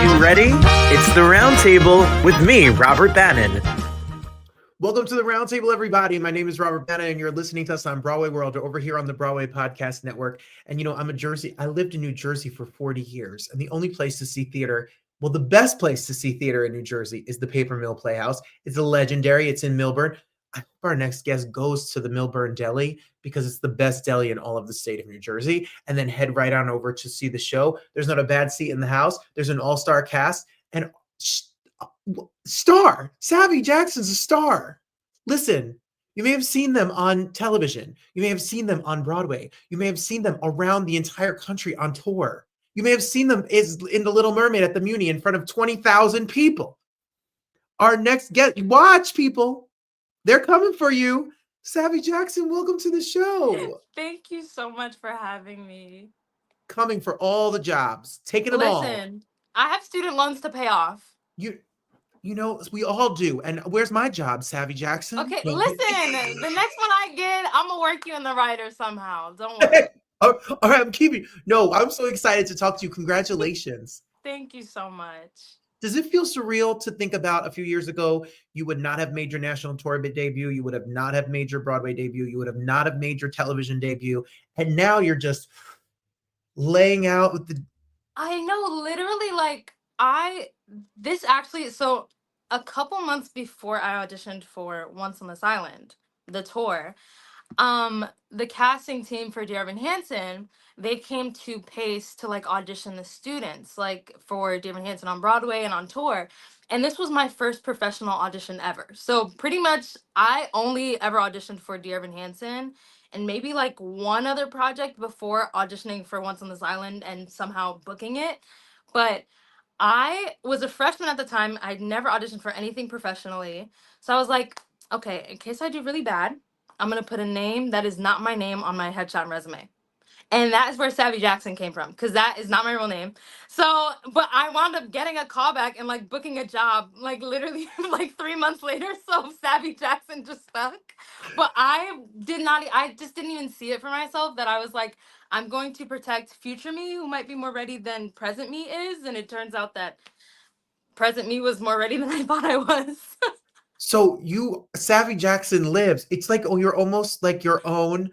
you ready? It's the Roundtable with me, Robert Bannon. Welcome to the Roundtable, everybody. My name is Robert Bannon, and you're listening to us on Broadway World over here on the Broadway Podcast Network. And I lived in New Jersey for 40 years, and the only place to see theater, well, the best place to see theater in New Jersey is the Paper Mill Playhouse. It's legendary. It's in Millburn. I hope our next guest goes to the Millburn Deli because it's the best deli in all of the state of New Jersey, and then head right on over to see the show. There's not a bad seat in the house. There's an all-star cast, and Savy Jackson's a star. Listen, you may have seen them on television. You may have seen them on Broadway. You may have seen them around the entire country on tour. You may have seen them in The Little Mermaid at the Muni in front of 20,000 people. Our next guest, watch people. They're coming for you. Savy Jackson, welcome to the show. Thank you so much for having me. Coming for all the jobs, taking them all. Listen, I have student loans to pay off. You know, we all do. And where's my job, Savy Jackson? Okay, listen, the next one I get, I'm going to work you in the writer somehow. Don't worry. All right, I'm so excited to talk to you. Congratulations. Thank you so much. Does it feel surreal to think about a few years ago, you would not have made your national tour debut, you would have not have made your Broadway debut, you would have not have made your television debut, and now you're just laying out with the... I know, literally, so a couple months before I auditioned for Once on This Island, the tour, the casting team for Dear Evan Hansen, they came to Pace to audition the students for Dear Evan Hansen on Broadway and on tour. And this was my first professional audition ever. So pretty much I only ever auditioned for Dear Evan Hansen and maybe one other project before auditioning for Once on This Island and somehow booking it. But I was a freshman at the time. I'd never auditioned for anything professionally. So I was like, okay, in case I do really bad, I'm going to put a name that is not my name on my headshot and resume. And that is where Savy Jackson came from, because that is not my real name. So, but I wound up getting a callback and booking a job, literally 3 months later. So Savy Jackson just stuck. But I just didn't even see it for myself that I was like, I'm going to protect future me who might be more ready than present me is. And it turns out that present me was more ready than I thought I was. So Savy Jackson lives. It's you're almost like your own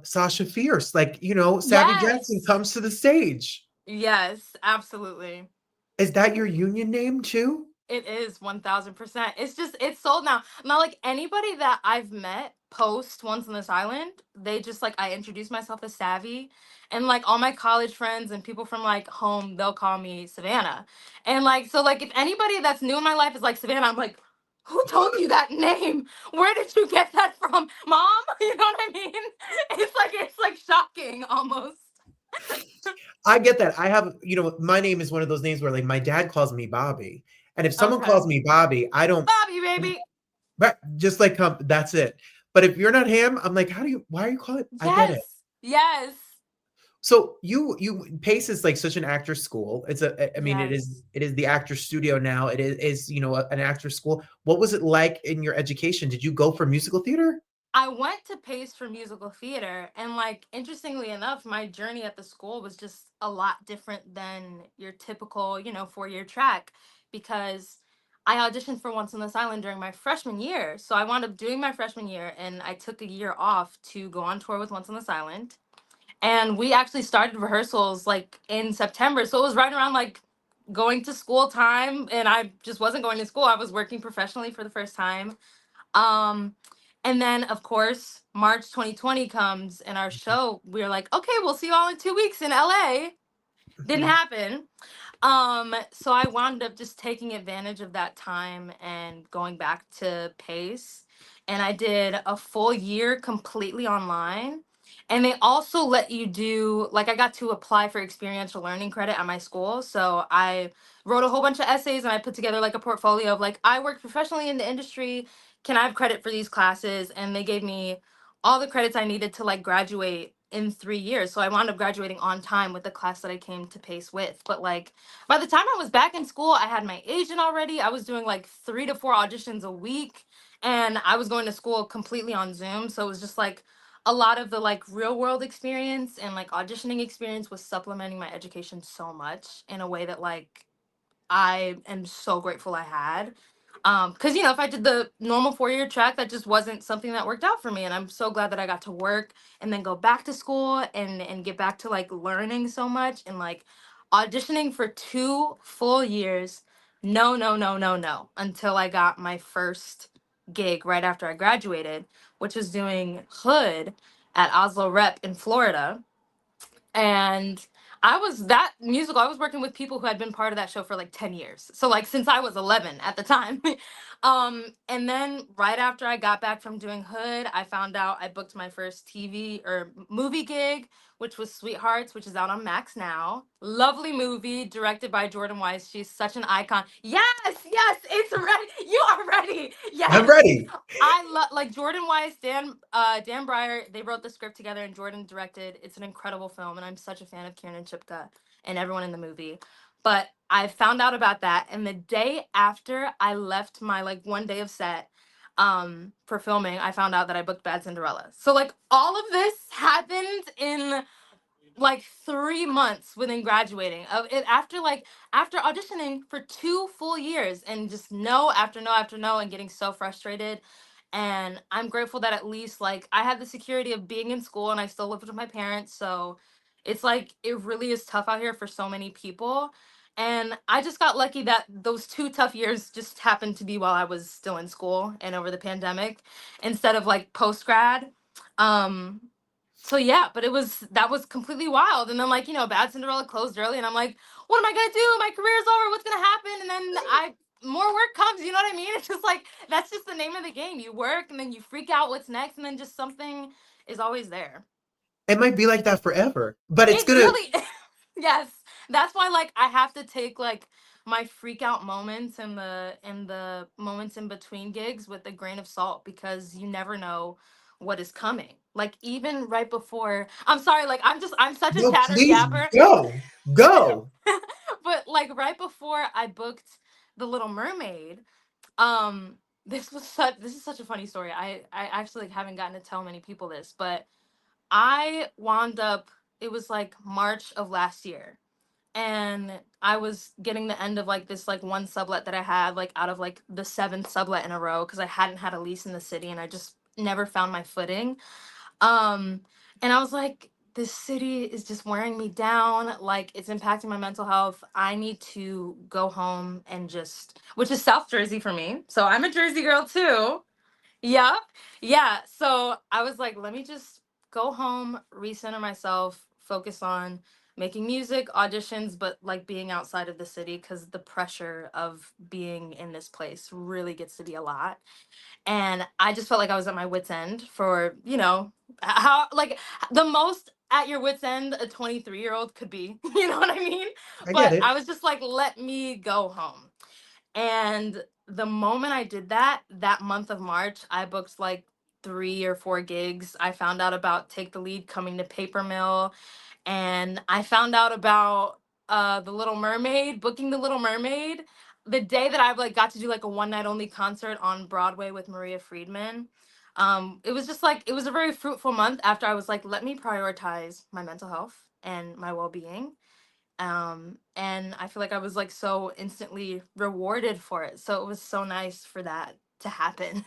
Sasha Fierce. Savy Jackson comes to the stage. Yes, absolutely. Is that your union name too? It is 1000%. It's sold now. Now, anybody that I've met post Once on This Island, they just I introduce myself as Savy, and all my college friends and people from home, they'll call me Savannah. And if anybody that's new in my life is Savannah, I'm like, who told you that name? Where did you get that from? Mom? You know what I mean? It's shocking almost. I get that. I have, my name is one of those names where my dad calls me Bobby. And if someone calls me Bobby, I don't... Bobby, baby! Right, just that's it. But if you're not him, I'm like, why are you calling? Yes. I get it. Yes. So Pace is such an actor school. It's Yes. it is the actor studio now. It is an actor school. What was it like in your education? Did you go for musical theater? I went to Pace for musical theater, and interestingly enough, my journey at the school was just a lot different than your typical 4-year track, because I auditioned for Once on This Island during my freshman year. So I wound up doing my freshman year, and I took a year off to go on tour with Once on This Island. And we actually started rehearsals in September. So it was right around going to school time, and I just wasn't going to school. I was working professionally for the first time. And then, of course, March 2020 comes, and our show, we were like, okay, we'll see you all in 2 weeks in LA. Didn't happen. So I wound up just taking advantage of that time and going back to Pace. And I did a full year completely online. And they also let you do, I got to apply for experiential learning credit at my school. So I wrote a whole bunch of essays, and I put together a portfolio of I worked professionally in the industry. Can I have credit for these classes? And they gave me all the credits I needed to graduate in 3 years. So I wound up graduating on time with the class that I came to Pace with. But by the time I was back in school, I had my agent already. I was doing 3 to 4 auditions a week, and I was going to school completely on Zoom. So it was just a lot of the real world experience and auditioning experience was supplementing my education so much in a way that I am so grateful I had. Because if I did the normal 4-year track, that just wasn't something that worked out for me. And I'm so glad that I got to work and then go back to school and get back to like learning so much and like auditioning for 2 full years. No, no, no, no, no. Until I got my first gig right after I graduated, which was doing Hood at Oslo Rep in Florida. And I was that musical. I was working with people who had been part of that show for like 10 years. So like since I was 11 at the time. And then right after I got back from doing Hood, I found out I booked my first TV or movie gig, which was Sweethearts, which is out on Max now. Lovely movie directed by Jordan Weiss. She's such an icon. Yes, yes, it's ready. You are ready. I'm Yes. ready. I love like Jordan Weiss, Dan Breyer. They wrote the script together, and Jordan directed. It's an incredible film, and I'm such a fan of Kieran Chipka and everyone in the movie. But I found out about that, and the day after I left my like one day of set for filming, I found out that I booked Bad Cinderella. So like all of this happened in like 3 months within graduating of it after auditioning for 2 full years and just no after no after no and getting so frustrated. And I'm grateful that at least like I had the security of being in school and I still lived with my parents. So it's like it really is tough out here for so many people. And I just got lucky that those 2 tough years just happened to be while I was still in school and over the pandemic instead of like post grad. um so yeah, but that was completely wild. And then like, Bad Cinderella closed early and I'm like, what am I gonna do? My career's over, what's gonna happen? And then I more work comes, you know what I mean? It's just like that's just the name of the game. You work and then you freak out what's next, and then just something is always there. It might be like that forever, but it's It gonna. really yes. That's why like I have to take like my freak out moments and the moments in between gigs with a grain of salt, because you never know what is coming. Like even right before, I'm sorry, like I'm such a No, chatter please yapper. go. But like right before I booked The Little Mermaid, this is such a funny story. I actually like, haven't gotten to tell many people this, but I wound up, it was like March of last year. And I was getting the end of like this like one sublet that I had like out of like the seventh sublet in a row, because I hadn't had a lease in the city and I just never found my footing. Um and I was like, this city is just wearing me down, like it's impacting my mental health. I need to go home and just, which is South Jersey for me. So I'm a Jersey girl too. Yep. Yeah. So I was like, let me just go home, recenter myself, focus on making music, auditions, but like being outside of the city, because the pressure of being in this place really gets to be a lot. And I just felt like I was at my wits' end for, how, like, the most at your wits' end a 23-year-old could be. You know what I mean? I get But it. I was just like, let me go home. And the moment I did that, that month of March, I booked like 3 or 4 gigs. I found out about Take the Lead coming to Paper Mill, and I found out about The Little Mermaid, booking The Little Mermaid the day that I like got to do like a one night only concert on Broadway with Maria Friedman. It was just like it was a very fruitful month after I was like, let me prioritize my mental health and my well being. And I feel like I was like so instantly rewarded for it. So it was so nice for that to happen.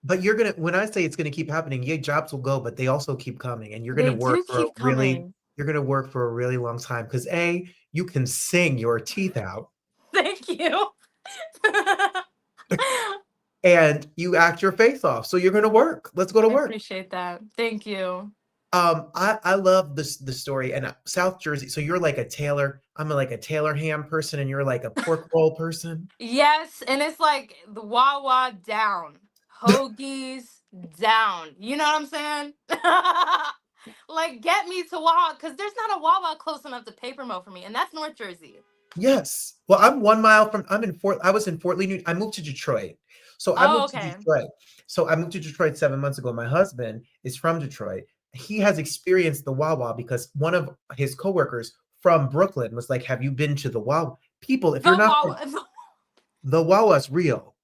But you're gonna. When I say it's gonna keep happening, yeah, jobs will go, but they also keep coming, and They do keep coming. you're gonna work for a really long time because you can sing your teeth out, Thank you. and you act your face off. So you're gonna work. Let's go to I work. appreciate that. Thank you. I love the story and South Jersey. So you're like a Taylor. Like a Taylor ham person, and you're like a pork roll person. Yes, and it's like the Wawa down, hoagies down. You know what I'm saying? Like, get me to Wawa, because there's not a Wawa close enough to Paper Mill for me, and that's North Jersey. Yes. Well, I'm 1 mile from. I was in Fort Lee. I moved to Detroit. So I Oh, moved to okay. Detroit. So I moved to Detroit 7 months ago. My husband is from Detroit. He has experienced the Wawa because one of his coworkers from Brooklyn was like, "Have you been to the Wawa?" People, if The you're not from Wawa. the Wawa's real.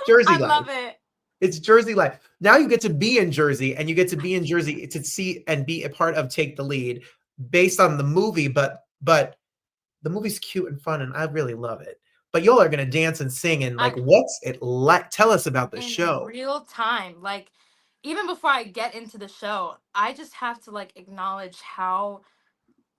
Jersey I life. love it. It's Jersey life. Now you get to be in Jersey, and you get to be in Jersey to see and be a part of Take the Lead based on the movie, but the movie's cute and fun, and I really love it. But y'all are gonna dance and sing, and like, I what's it like? Tell us about the in show. real time, like even before I get into the show, I just have to like acknowledge how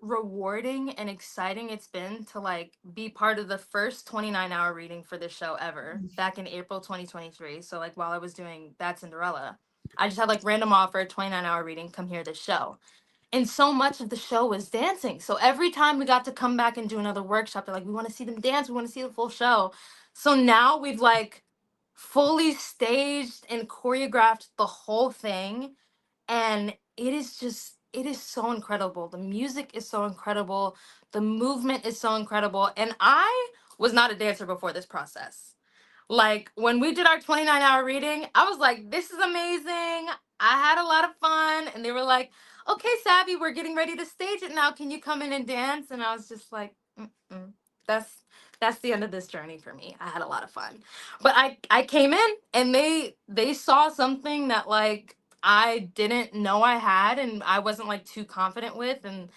rewarding and exciting it's been to like be part of the first 29-hour reading for this show ever back in April 2023. So like while I was doing that Cinderella, I just had like random offer 29-hour reading, come here this show. And so much of the show was dancing. So every time we got to come back and do another workshop, they're like, we want to see them dance, we want to see the full show. So now we've like fully staged and choreographed the whole thing, and it is so incredible. The music is so incredible, the movement is so incredible, and I was not a dancer before this process. Like when we did our 29-hour reading, I was like, this is amazing. I had a lot of fun. And they were like, okay, Savvy, we're getting ready to stage it now. Can you come in and dance? And I was just like, mm-mm. that's that's the end of this journey for me. I had a lot of fun. But I came in and they saw something that like I didn't know I had and I wasn't like too confident with. And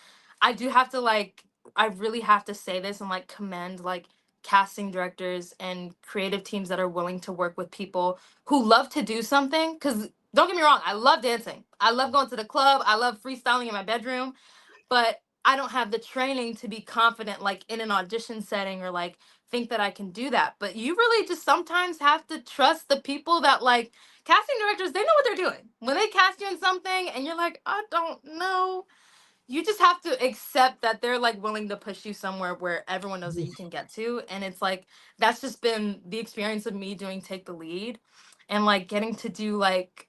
I do have to like I really have to say this and like commend like casting directors and creative teams that are willing to work with people who love to do something. Because don't get me wrong, I love dancing. I love going to the club. I love freestyling in my bedroom. But I don't have the training to be confident, like in an audition setting or like think that I can do that. But you really just sometimes have to trust the people that like casting directors, they know what they're doing. When they cast you in something and you're like, I don't know, you just have to accept that they're like willing to push you somewhere where everyone knows that you can get to. And it's like that's just been the experience of me doing Take the Lead and like getting to do like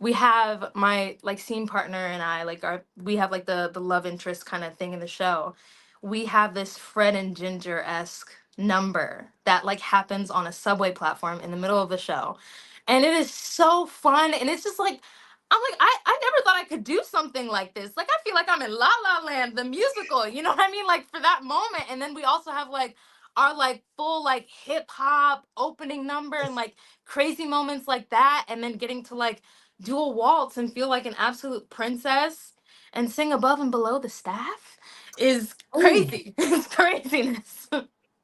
we have my like scene partner and I like our we have like the love interest kind of thing in the show. We have this Fred and Ginger-esque number that like happens on a subway platform in the middle of the show. And it is so fun and it's just like I'm like, I never thought I could do something like this. Like, I feel like I'm in La La Land, the musical. You know what I mean? Like, for that moment. And then we also have, like, our, like, full, like, hip hop opening number and, like, crazy moments like that. And then getting to, like, do a waltz and feel like an absolute princess and sing above and below the staff is Oh, crazy. It's craziness.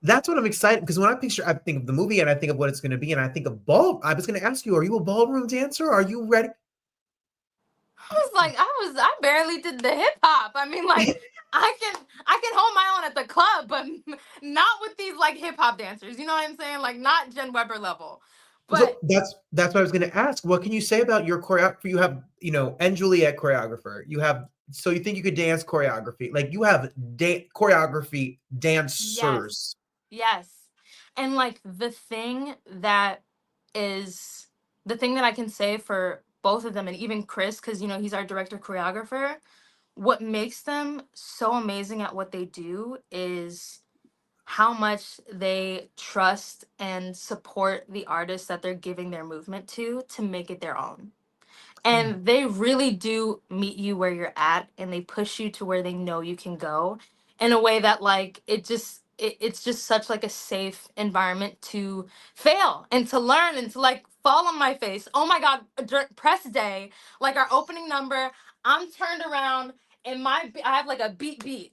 that's what I'm excited because when I think of the movie and I think of what it's going to be, and I think of ball. I was going to ask you, are you a ballroom dancer? Are you ready? I was like, I barely did the hip hop. I mean, like, I can hold my own at the club, but not with these like hip hop dancers. You know what I'm saying? Like, not Jen Weber level. So But that's what I was going to ask. What can you say about your choreography? You have, and Juliet choreographer. You have, so you think you could dance choreography? Like you have choreography yes, dancers. yes, and like is the thing that I can say for both of them, and even Chris, because he's our director choreographer. What makes them so amazing at what they do is how much they trust and support the artists that they're giving their movement to make it their own. Mm. And they really do meet you where you're at and they push you to where they know you can go in a way that like it's just such like a safe environment to fail and to learn and to like fall on my face. Oh my god, press day, like our opening number, I'm turned around and I have like a beat.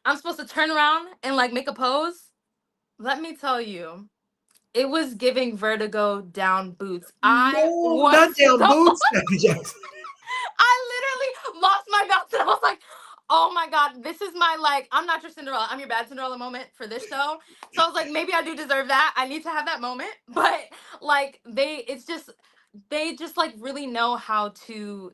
I'm supposed to turn around and like make a pose. Let me tell you, it was giving vertigo down boots. I No, was not down so boots, Savy Jackson. I literally lost my balance and I was like, oh my God, this is my like, I'm not your Cinderella. I'm your bad Cinderella moment for this show. So I was like, maybe I do deserve that. I need to have that moment. But like they just like really know how to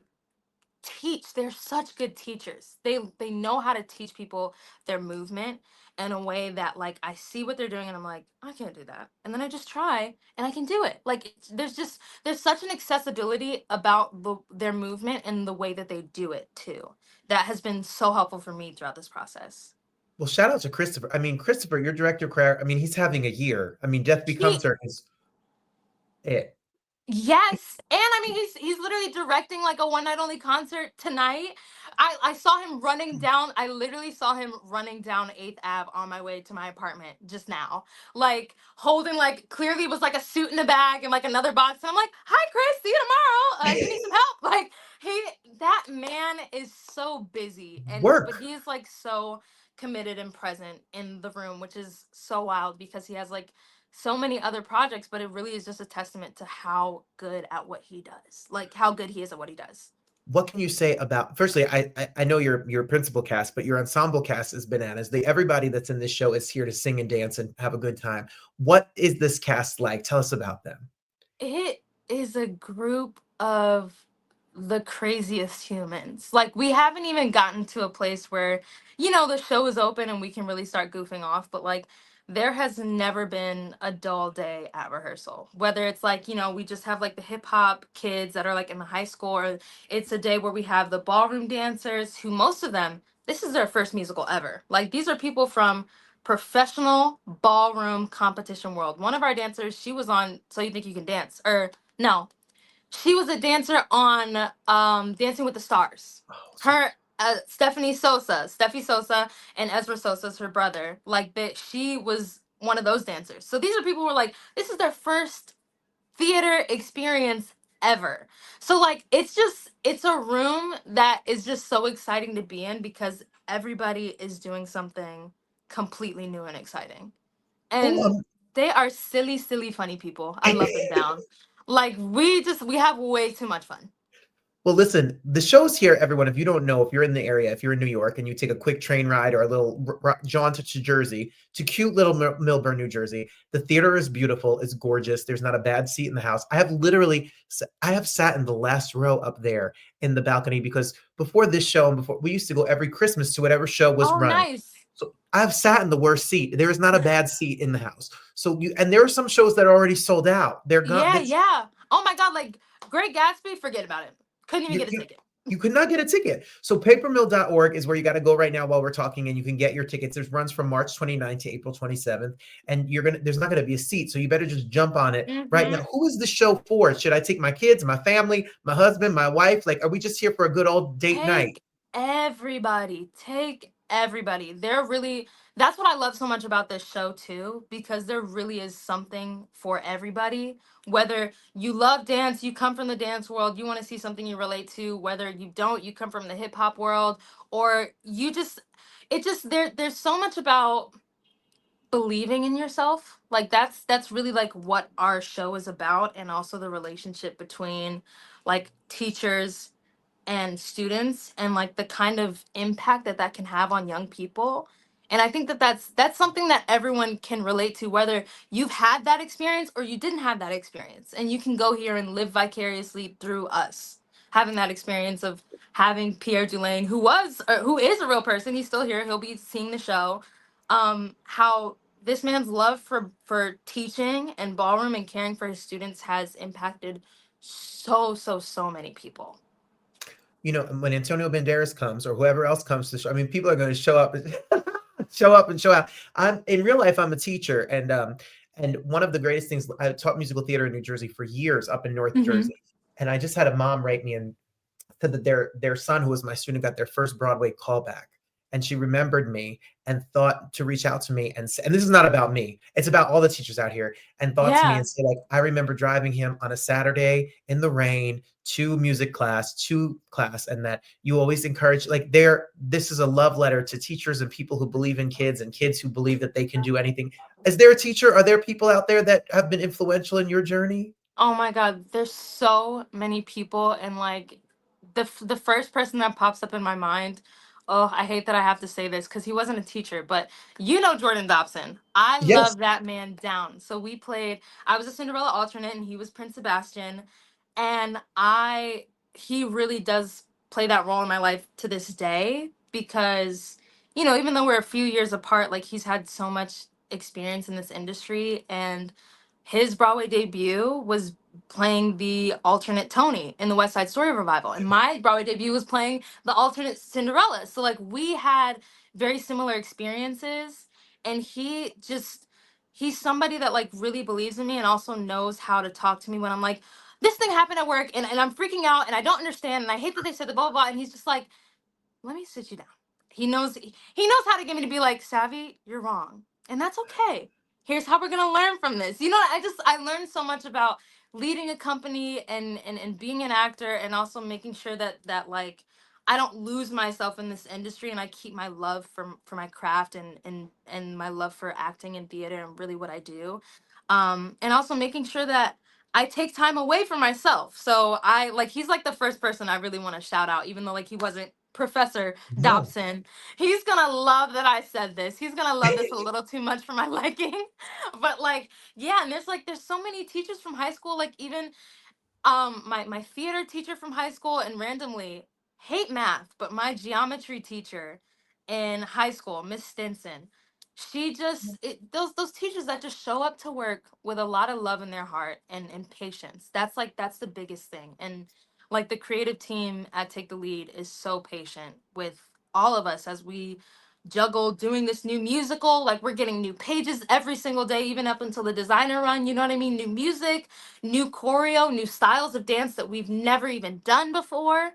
teach. They're such good teachers. They know how to teach people their movement in a way that like I see what they're doing and I'm like, I can't do that. And then I just try and I can do it. Like there's such an accessibility about their movement and the way that they do it too. That has been so helpful for me throughout this process. Well, shout out to Christopher. I mean, Christopher, your director, I mean, he's having a year. I mean, Death Becomes He Her is it. Yes, and I mean he's literally directing like a one night only concert tonight. I saw him running down. I literally saw him running down 8th Ave on my way to my apartment just now, like holding like clearly was like a suit in a bag and like another box. And I'm like, "Hi, Chris, see you tomorrow. Do you need some help?" Like that man is so busy, and but Work. he is like so committed and present in the room, which is so wild because he has like so many other projects, but it really is just a testament to how good at what he does, like how good he is at what he does. What can you say about, firstly, I know your principal cast, but your ensemble cast is bananas. Everybody that's in this show is here to sing and dance and have a good time. What is this cast like? Tell us about them. It is a group of the craziest humans. Like, we haven't even gotten to a place where, the show is open and we can really start goofing off, but like, there has never been a dull day at rehearsal. Whether it's like, we just have like the hip hop kids that are like in the high school, or it's a day where we have the ballroom dancers who, most of them, this is their first musical ever. Like, these are people from professional ballroom competition world. One of our dancers, she was on So You Think You Can Dance, or no, she was a dancer on Dancing with the Stars. Her Steffi Sosa, and Ezra Sosa's her brother. Like, that, she was one of those dancers. So these are people who are like, this is their first theater experience ever. So like, it's a room that is just so exciting to be in because everybody is doing something completely new and exciting. Oh, And they are silly, silly, funny people. I love them down. Like, we have way too much fun. well, listen, the show's here, everyone. If you don't know, if you're in the area, if you're in New York and you take a quick train ride or a little jaunt to Jersey, to cute little Millburn, New Jersey, the theater is beautiful. It's gorgeous. There's not a bad seat in the house. I have sat in the last row up there in the balcony because before this show and before we used to go every Christmas to whatever show was Oh, running. nice. So I've sat in the worst seat. There is not a bad seat in the house. And there are some shows that are already sold out. They're gone. Yeah, yeah. Oh my God, like Great Gatsby, forget about it. Couldn't even You, get a you ticket. you could not get a ticket. So papermill.org is where you got to go right now while we're talking, and you can get your tickets. There's runs from March 29th to April 27th, and there's not going to be a seat. So you better just jump on it right Mm-hmm. now. Who is the show for? Should I take my kids, my family, my husband, my wife? Like, are we just here for a good old date night? Take everybody. Take everybody. That's what I love so much about this show too, because there really is something for everybody. Whether you love dance, you come from the dance world, you want to see something you relate to, whether you don't, you come from the hip hop world, or you just it just there's so much about believing in yourself. Like, that's really like what our show is about, and also the relationship between like teachers and students, and like the kind of impact that that can have on young people. And I think that that's something that everyone can relate to, whether you've had that experience or you didn't have that experience, and you can go here and live vicariously through us having that experience of having Pierre Dulaine, who is a real person. He's still here, he'll be seeing the show. How this man's love for teaching and ballroom and caring for his students has impacted so many people. When Antonio Banderas comes or whoever else comes to the show, I mean, people are going to show up, show up and show out. I'm in real life, I'm a teacher. And one of the greatest things, I taught musical theater in New Jersey for years up in North Mm-hmm. Jersey. And I just had a mom write me and said that their son, who was my student, got their first Broadway callback. And she remembered me and thought to reach out to me and say, and this is not about me, it's about all the teachers out here, and thought to me Yeah. and say, like, I remember driving him on a Saturday in the rain to music class, and that you always encourage, like, this is a love letter to teachers and people who believe in kids and kids who believe that they can do anything. Is there a teacher? Are there people out there that have been influential in your journey? Oh my God, there's so many people, and like the first person that pops up in my mind. Oh, I hate that I have to say this because he wasn't a teacher, but Jordan Dobson. I Yes. love that man down. So we played. I was a Cinderella alternate, and he was Prince Sebastian, and he really does play that role in my life to this day because even though we're a few years apart, like, he's had so much experience in this industry, and his Broadway debut was playing the alternate Tony in the West Side Story revival, and my Broadway debut was playing the alternate Cinderella. So like, we had very similar experiences, and he's somebody that like really believes in me and also knows how to talk to me when I'm like, this thing happened at work, and I'm freaking out and I don't understand and I hate that they said the blah blah blah, and he's just like, let me sit you down. He knows how to get me to be like, Savvy, you're wrong. And that's okay. Here's how we're gonna learn from this. I learned so much about leading a company and being an actor, and also making sure that like I don't lose myself in this industry, and I keep my love for my craft and my love for acting and theater and really what I do. And also making sure that I take time away for myself. So I like he's like the first person I really want to shout out, even though like he wasn't Professor No. Dobson. He's gonna love that I said this. He's gonna love this a little too much for my liking. But like, yeah, and there's so many teachers from high school, like even my theater teacher from high school, and randomly hate math, but my geometry teacher in high school, Miss Stinson, she just those teachers that just show up to work with a lot of love in their heart and patience. That's the biggest thing. And like the creative team at Take the Lead is so patient with all of us as we juggle doing this new musical. Like we're getting new pages every single day, even up until the designer run, you know what I mean? New music, new choreo, new styles of dance that we've never even done before.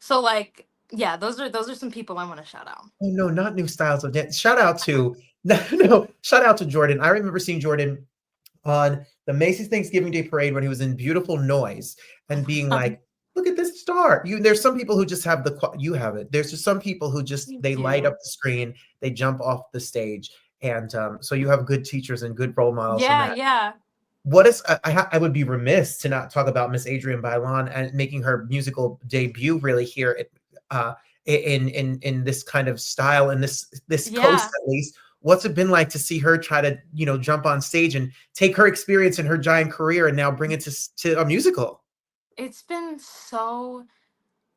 So like, yeah, those are some people I want to shout out. Oh no, not new styles of dance. Shout out to no, shout out to Jordan. I remember seeing Jordan on the Macy's Thanksgiving Day Parade when he was in Beautiful Noise and being like, "Look at this star." There's some people who just have you have it. There's just some people who just Thank they light you. up the screen, they jump off the stage, and so you have good teachers and good role models in Yeah, that. yeah. What is I would be remiss to not talk about Miss Adrienne Bailon and making her musical debut really here uh, in this kind of style and this coast Yeah. at least. What's it been like to see her try to jump on stage and take her experience in her giant career and now bring it to a musical? It's been so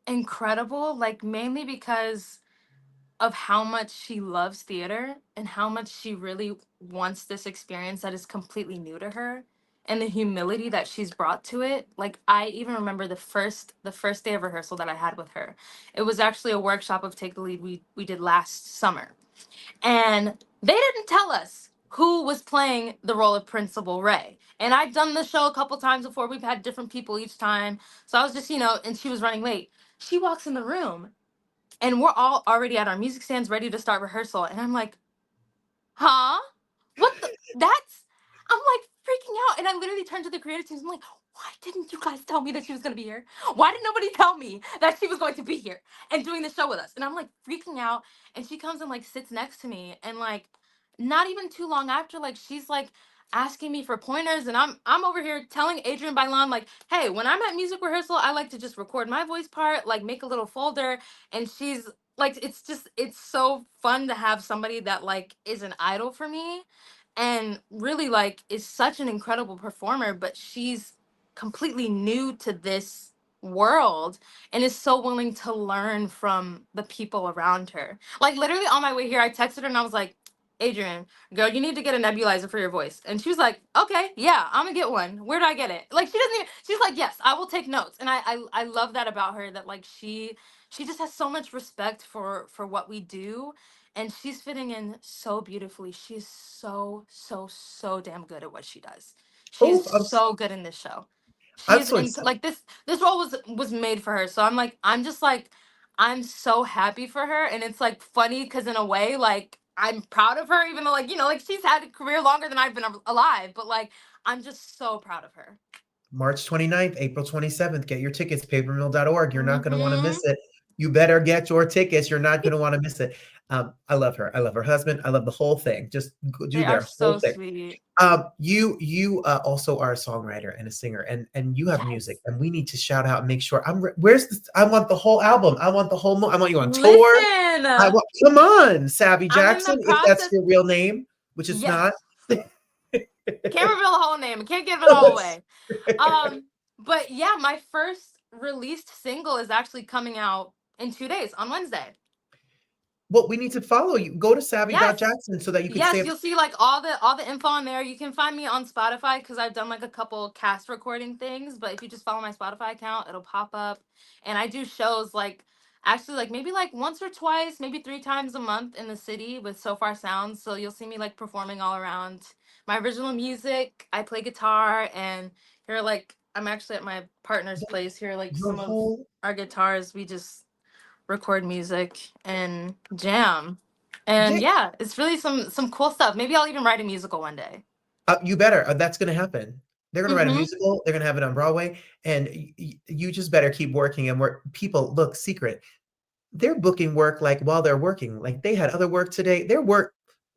incredible, like mainly because of how much she loves theater and how much she really wants this experience that is completely new to her, and the humility that she's brought to it. Like I even remember the first day of rehearsal that I had with her. It was actually a workshop of Take the Lead we did last summer. And they didn't tell us who was playing the role of Principal Ray. And I'd done the show a couple times before. We've had different people each time. So I was just, and she was running late. She walks in the room and we're all already at our music stands ready to start rehearsal. And I'm like, huh? What the? That's. I'm like freaking out. And I literally turned to the creative team. I'm like, why didn't you guys tell me that she was going to be here? Why did nobody tell me that she was going to be here and doing the show with us? And I'm like freaking out. And she comes and like sits next to me. And like, not even too long after, like, she's like, asking me for pointers, and I'm over here telling Adrian Bailon like, hey, when I'm at music rehearsal, I like to just record my voice part, like make a little folder. And she's like, it's so fun to have somebody that like is an idol for me and really like is such an incredible performer, but she's completely new to this world and is so willing to learn from the people around her. Like literally on my way here, I texted her and I was like, Adrian, girl, you need to get a nebulizer for your voice. And she was like, okay, yeah, I'm gonna get one. Where do I get it? Like she doesn't even, she's like, yes, I will take notes. And I love that about her, that like she just has so much respect for what we do, and she's fitting in so beautifully. She's so damn good at what she does. She's Oh, so good in this show. I'm She's so in excited. like this role was made for her. So I'm like, I'm just like, I'm so happy for her. And it's like funny because in a way, like I'm proud of her, even though like, like she's had a career longer than I've been alive. But like I'm just so proud of her. March 29th, April 27th. Get your tickets, papermill.org. You're not going to want to Mm-hmm. miss it. You better get your tickets. You're not going to want to miss it. I love her. I love her husband. I love the whole thing. Just do They are their whole so thing. sweet. You also are a songwriter and a singer, and you have music, Yes. and we need to shout out and make sure where's this? I want the whole album. I want the whole. I want you on tour. Listen, I want. Come on, Savy I'm in Jackson, the if that's process. your real name, which it's Yes. not. Can't reveal the whole name. I can't give it all away. But yeah, my first released single is actually coming out in 2 days on Wednesday. Well, we need to follow you. Go to Yes. savvy.jackson so that you can stay Yes, up. you'll see like all the info on there. You can find me on Spotify because I've done like a couple cast recording things. But if you just follow my Spotify account, it'll pop up. And I do shows like actually like maybe like once or twice, maybe 3 times a month in the city with So Far Sounds. So you'll see me like performing all around my original music. I play guitar, and here like I'm actually at my partner's place. Here are, like Your some of whole our guitars. We just record music and jam. And yeah. yeah, it's really some cool stuff. Maybe I'll even write a musical one day. You better. That's going to happen. They're going to write a Mm-hmm. musical. They're going to have it on Broadway, and you just better keep working and work. People, look, secret. they're booking work like while they're working. Like they had other work today. They're working,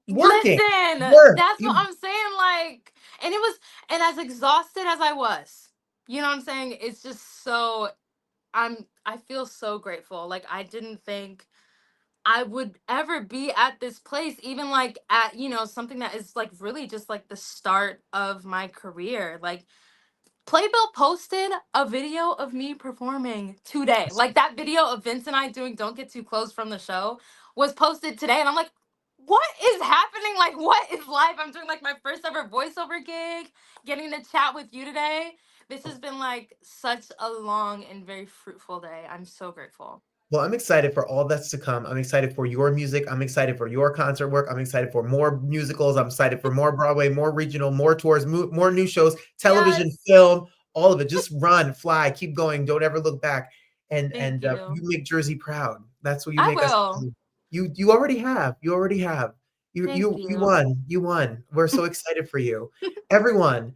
Listen, work. that's what I'm saying. Like, and it was, and as exhausted as I was, you know what I'm saying? It's just so, I feel so grateful. Like, I didn't think I would ever be at this place, even like at, something that is like really just like the start of my career. Like, Playbill posted a video of me performing today. Like that video of Vince and I doing Don't Get Too Close from the show was posted today. And I'm like, what is happening? Like, what is life? I'm doing like my first ever voiceover gig, getting to chat with you today. This has been like such a long and very fruitful day. I'm so grateful. Well, I'm excited for all that's to come. I'm excited for your music. I'm excited for your concert work. I'm excited for more musicals. I'm excited for more Broadway, more regional, more tours, more new shows, television, Yes. film, all of it. Just run, fly, keep going. Don't ever look back. And Thank you you. make Jersey proud. That's what you I make us will. do. You already have. You already have. Thank You you. won. You won. We're so excited for you. Everyone,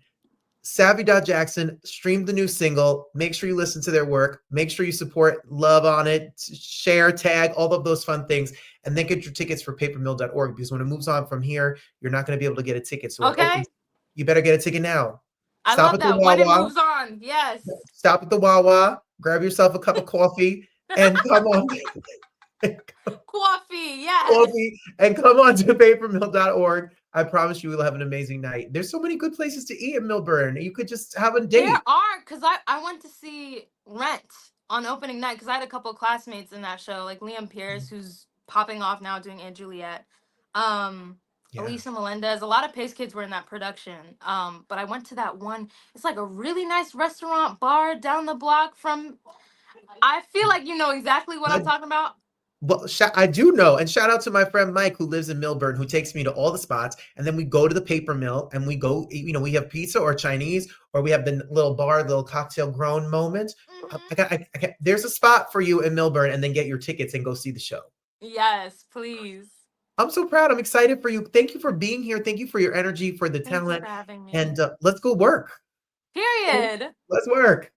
Savy Jackson, stream the new single. Make sure you listen to their work. Make sure you support, love on it, share, tag, all of those fun things. And then get your tickets for papermill.org, because when it moves on from here, you're not going to be able to get a ticket. So it Okay. opens. You better get a ticket now. I Stop love at the that. When it Wawa. moves on. Yes. Stop at the Wawa. Grab yourself a cup of coffee and come on. Coffee. Yes. Coffee and come on to papermill.org. I promise you, we'll have an amazing night. There's so many good places to eat in Millburn. You could just have a There date. are, because I went to see Rent on opening night because I had a couple of classmates in that show, like Liam Pierce, who's popping off now doing Aunt Juliet. Yeah. Alicia Melendez. A lot of Pace kids were in that production. But I went to that one. It's like a really nice restaurant bar down the block from. I feel like you know exactly what I'm talking about. Well, I do know, and shout out to my friend Mike who lives in Millburn, who takes me to all the spots, and then we go to the Paper Mill and we go. We have pizza or Chinese, or we have the little bar, little cocktail grown moment. There's a spot for you in Millburn, and then get your tickets and go see the show. Yes, please. I'm so proud. I'm excited for you. Thank you for being here. Thank you for your energy, for the Thank you talent, for having me. and let's go work. Period. Let's work.